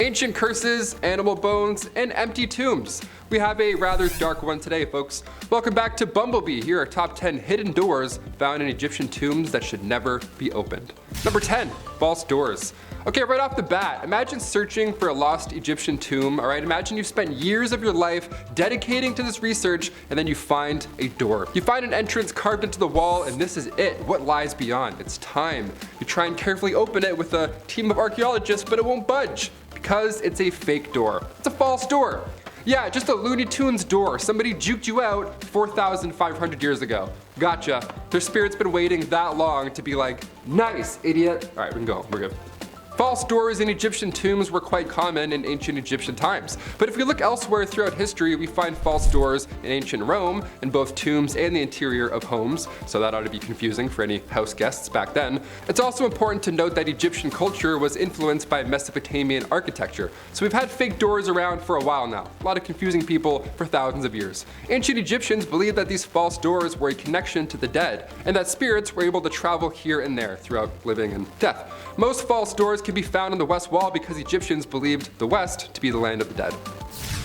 ancient curses, animal bones, and empty tombs. We have a rather dark one today, folks. Welcome back to Bumblebee. Here are top 10 hidden doors found in Egyptian tombs that should never be opened. Number 10, false doors. Okay, right off the bat, imagine searching for a lost Egyptian tomb, alright? Imagine you've spent years of your life dedicating to this research, and then you find a door. You find an entrance carved into the wall, and this is it. What lies beyond? It's time. You try and carefully open it with a team of archaeologists, but it won't budge, because it's a fake door. It's a false door. Yeah, just a Looney Tunes door. Somebody juked you out 4,500 years ago. Gotcha. Their spirit's been waiting that long to be like, nice, idiot. Alright, we can go. We're good. False doors in Egyptian tombs were quite common in ancient Egyptian times. But if we look elsewhere throughout history, we find false doors in ancient Rome, in both tombs and the interior of homes, so that ought to be confusing for any house guests back then. It's also important to note that Egyptian culture was influenced by Mesopotamian architecture, so we've had fake doors around for a while now. A lot of confusing people for thousands of years. Ancient Egyptians believed that these false doors were a connection to the dead, and that spirits were able to travel here and there throughout living and death. Most false doors can be found on the West Wall because Egyptians believed the West to be the land of the dead.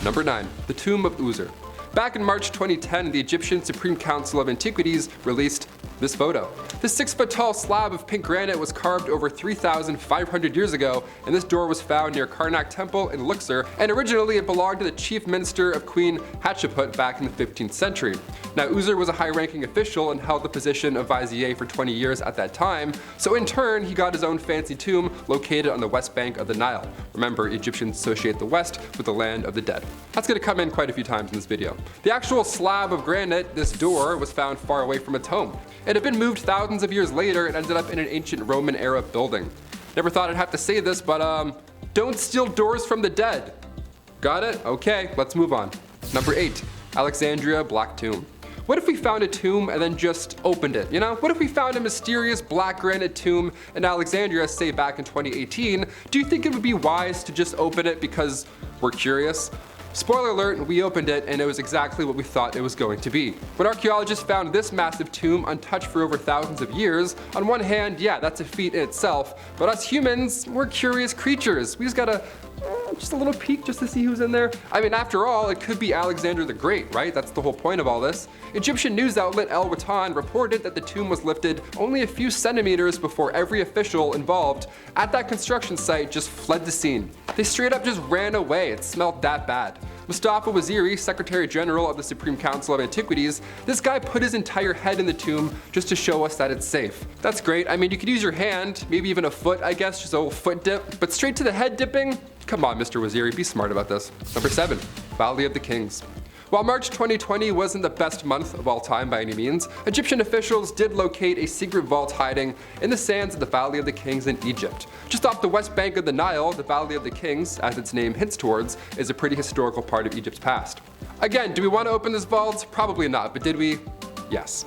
Number 9, the tomb of User. Back in March 2010, the Egyptian Supreme Council of Antiquities released this photo. This 6-foot-tall slab of pink granite was carved over 3,500 years ago, and this door was found near Karnak Temple in Luxor, and originally it belonged to the chief minister of Queen Hatshepsut back in the 15th century. Now, User was a high-ranking official and held the position of vizier for 20 years at that time, so in turn, he got his own fancy tomb located on the west bank of the Nile. Remember, Egyptians associate the West with the land of the dead. That's going to come in quite a few times in this video. The actual slab of granite, this door, was found far away from its home. It had been moved thousands of years later and ended up in an ancient Roman-era building. Never thought I'd have to say this, but don't steal doors from the dead. Got it? Okay, let's move on. Number 8, Alexandria Black Tomb. What if we found a tomb and then just opened it, you know? What if we found a mysterious black granite tomb in Alexandria, say back in 2018? Do you think it would be wise to just open it because we're curious? Spoiler alert, we opened it and it was exactly what we thought it was going to be. When archaeologists found this massive tomb untouched for over thousands of years, on one hand, yeah, that's a feat in itself, but us humans, we're curious creatures. We just gotta just a little peek just to see who's in there. I mean, after all, it could be Alexander the Great, right? That's the whole point of all this. Egyptian news outlet El Watan reported that the tomb was lifted only a few centimeters before every official involved at that construction site just fled the scene. They straight up just ran away. It smelled that bad. Mustafa Waziri, Secretary General of the Supreme Council of Antiquities, this guy put his entire head in the tomb just to show us that it's safe. That's great. I mean, you could use your hand, maybe even a foot, I guess, just a little foot dip, but straight to the head dipping? Come on, Mr. Waziri, be smart about this. Number 7, Valley of the Kings. While March 2020 wasn't the best month of all time by any means, Egyptian officials did locate a secret vault hiding in the sands of the Valley of the Kings in Egypt. Just off the west bank of the Nile, the Valley of the Kings, as its name hints towards, is a pretty historical part of Egypt's past. Again, do we want to open this vault? Probably not, but did we? Yes.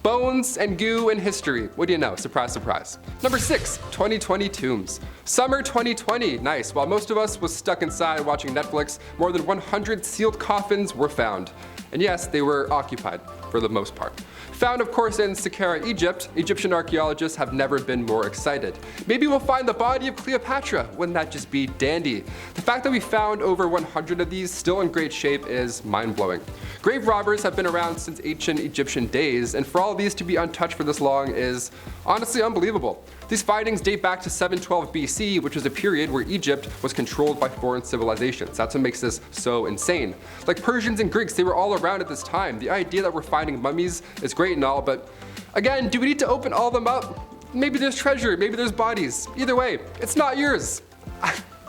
Bones and goo and history. What do you know? Surprise, surprise. Number 6, 2020 tombs. Summer 2020, nice. While most of us was stuck inside watching Netflix, more than 100 sealed coffins were found. And yes, they were occupied for the most part. Found, of course, in Saqqara, Egypt, Egyptian archaeologists have never been more excited. Maybe we'll find the body of Cleopatra. Wouldn't that just be dandy? The fact that we found over 100 of these still in great shape is mind-blowing. Grave robbers have been around since ancient Egyptian days, and for all of these to be untouched for this long is honestly unbelievable. These findings date back to 712 BC, which was a period where Egypt was controlled by foreign civilizations. That's what makes this so insane. Like Persians and Greeks, they were all around at this time. The idea that we're finding mummies is great and all, but again, do we need to open all of them up? Maybe there's treasure, maybe there's bodies. Either way, it's not yours.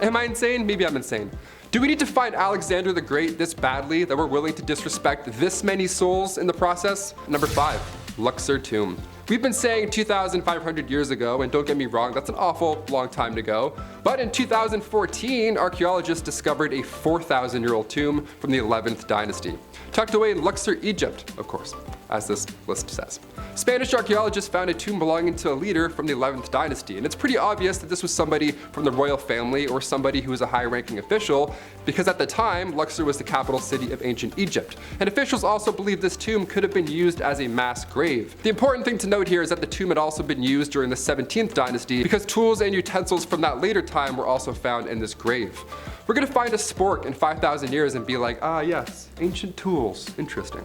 Am I insane? Maybe I'm insane. Do we need to find Alexander the Great this badly that we're willing to disrespect this many souls in the process? Number 5, Luxor Tomb. We've been saying 2,500 years ago, and don't get me wrong, that's an awful long time to go. But in 2014, archaeologists discovered a 4,000-year-old tomb from the 11th dynasty, tucked away in Luxor, Egypt, of course, as this list says. Spanish archaeologists found a tomb belonging to a leader from the 11th dynasty, and it's pretty obvious that this was somebody from the royal family or somebody who was a high-ranking official, because at the time, Luxor was the capital city of ancient Egypt. And officials also believe this tomb could have been used as a mass grave. The important thing to note note here is that the tomb had also been used during the 17th dynasty because tools and utensils from that later time were also found in this grave. We're gonna find a spork in 5,000 years and be like, ah yes, ancient tools, interesting.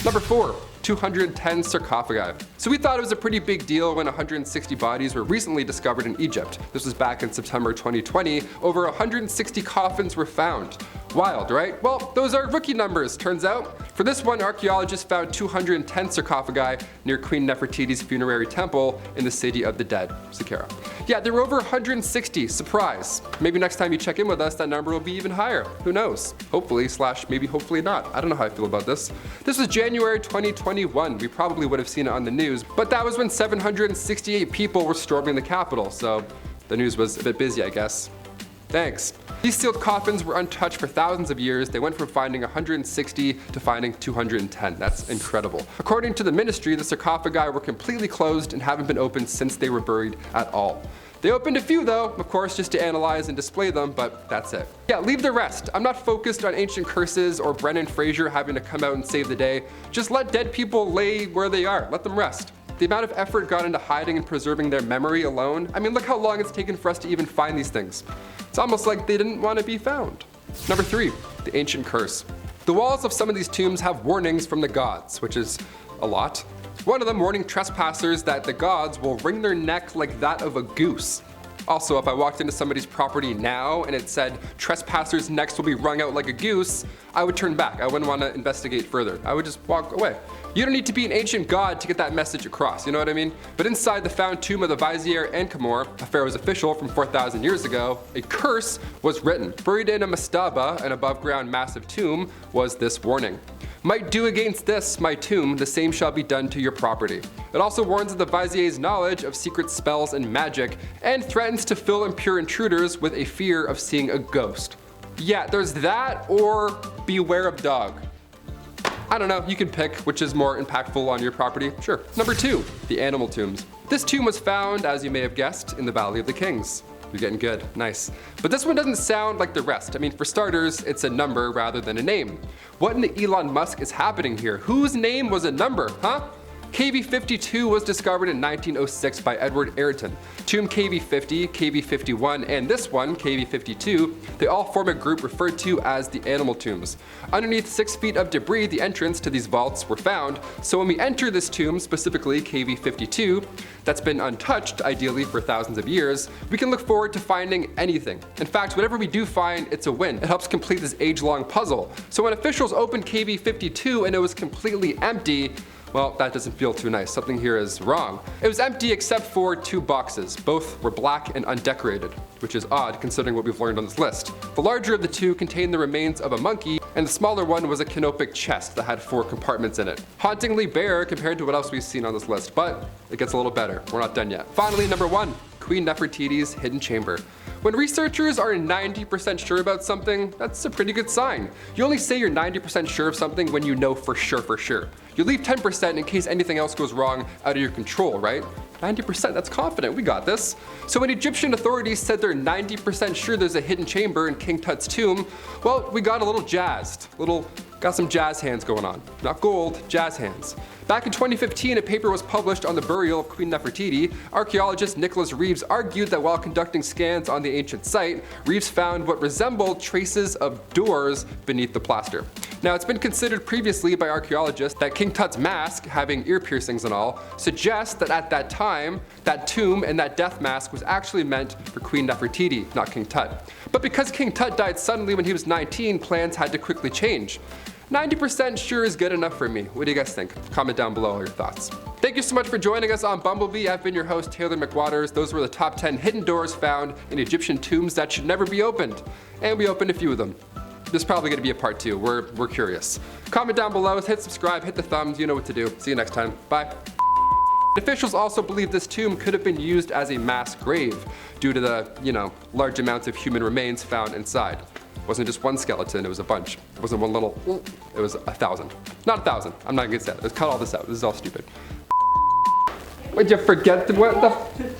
Number 4, 210 sarcophagi. So we thought it was a pretty big deal when 160 bodies were recently discovered in Egypt. This was back in September 2020. Over 160 coffins were found. Wild, right? Well, those are rookie numbers, turns out. For this one, archaeologists found 210 sarcophagi near Queen Nefertiti's funerary temple in the city of the dead, Saqqara. Yeah, there were over 160, surprise. Maybe next time you check in with us, that number will be even higher. Who knows? Hopefully, / maybe hopefully not. I don't know how I feel about this. This was January 2021. We probably would have seen it on the news, but that was when 768 people were storming the Capitol, so the news was a bit busy, I guess. Thanks. These sealed coffins were untouched for thousands of years. They went from finding 160 to finding 210. That's incredible. According to the ministry, the sarcophagi were completely closed and haven't been opened since they were buried at all. They opened a few though, of course, just to analyze and display them, but that's it. Yeah, leave the rest. I'm not focused on ancient curses or Brendan Fraser having to come out and save the day. Just let dead people lay where they are. Let them rest. The amount of effort gone into hiding and preserving their memory alone, I mean, look how long it's taken for us to even find these things. It's almost like they didn't want to be found. Number 3, the ancient curse. The walls of some of these tombs have warnings from the gods, which is a lot. One of them warning trespassers that the gods will wring their neck like that of a goose. Also, if I walked into somebody's property now and it said trespassers' necks will be wrung out like a goose, I would turn back. I wouldn't want to investigate further. I would just walk away. You don't need to be an ancient god to get that message across, you know what I mean? But inside the found tomb of the vizier Ankhamor, a pharaoh's official from 4,000 years ago, a curse was written. Buried in a mastaba, an above-ground massive tomb, was this warning. Might do against this, my tomb, the same shall be done to your property. It also warns of the vizier's knowledge of secret spells and magic, and threatens to fill impure intruders with a fear of seeing a ghost. Yeah, there's that, or beware of dog. I don't know, you can pick which is more impactful on your property. Sure. Number 2, the animal tombs. This tomb was found, as you may have guessed, in the Valley of the Kings. You're getting good, nice. But this one doesn't sound like the rest. I mean, for starters, it's a number rather than a name. What in the Elon Musk is happening here? Whose name was a number, huh? KV52 was discovered in 1906 by Edward Ayrton. Tomb KV50, KV51, and this one, KV52, they all form a group referred to as the animal tombs. Underneath 6 feet of debris, the entrance to these vaults were found, so when we enter this tomb, specifically KV52, that's been untouched, ideally for thousands of years, we can look forward to finding anything. In fact, whatever we do find, it's a win. It helps complete this age-long puzzle. So when officials opened KV52 and it was completely empty, well, that doesn't feel too nice. Something here is wrong. It was empty except for 2 boxes. Both were black and undecorated, which is odd considering what we've learned on this list. The larger of the 2 contained the remains of a monkey, and the smaller one was a canopic chest that had 4 compartments in it. Hauntingly bare compared to what else we've seen on this list, but it gets a little better. We're not done yet. Finally, number 1, Queen Nefertiti's hidden chamber. When researchers are 90% sure about something, that's a pretty good sign. You only say you're 90% sure of something when you know for sure. You leave 10% in case anything else goes wrong out of your control, right? 90%, that's confident, we got this. So when Egyptian authorities said they're 90% sure there's a hidden chamber in King Tut's tomb, well, we got a little jazzed. Got some jazz hands going on. Not gold, jazz hands. Back in 2015, a paper was published on the burial of Queen Nefertiti. Archaeologist Nicholas Reeves argued that while conducting scans on the ancient site, Reeves found what resembled traces of doors beneath the plaster. Now, it's been considered previously by archaeologists that King Tut's mask, having ear piercings and all, suggests that at that time, that tomb and that death mask was actually meant for Queen Nefertiti, not King Tut. But because King Tut died suddenly when he was 19, plans had to quickly change. 90% sure is good enough for me. What do you guys think? Comment down below all your thoughts. Thank you so much for joining us on Bumblebee. I've been your host, Taylor McWaters. Those were the top 10 hidden doors found in Egyptian tombs that should never be opened. And we opened a few of them. There's probably gonna be a part 2. We're curious. Comment down below, hit subscribe, hit the thumbs, you know what to do. See you next time. Bye. Officials also believe this tomb could have been used as a mass grave due to the, large amounts of human remains found inside. It wasn't just one skeleton, it was a bunch. It wasn't one little, it was 1,000. Not 1,000, I'm not gonna say that. Let's cut all this out, this is all stupid. Would you forget what the?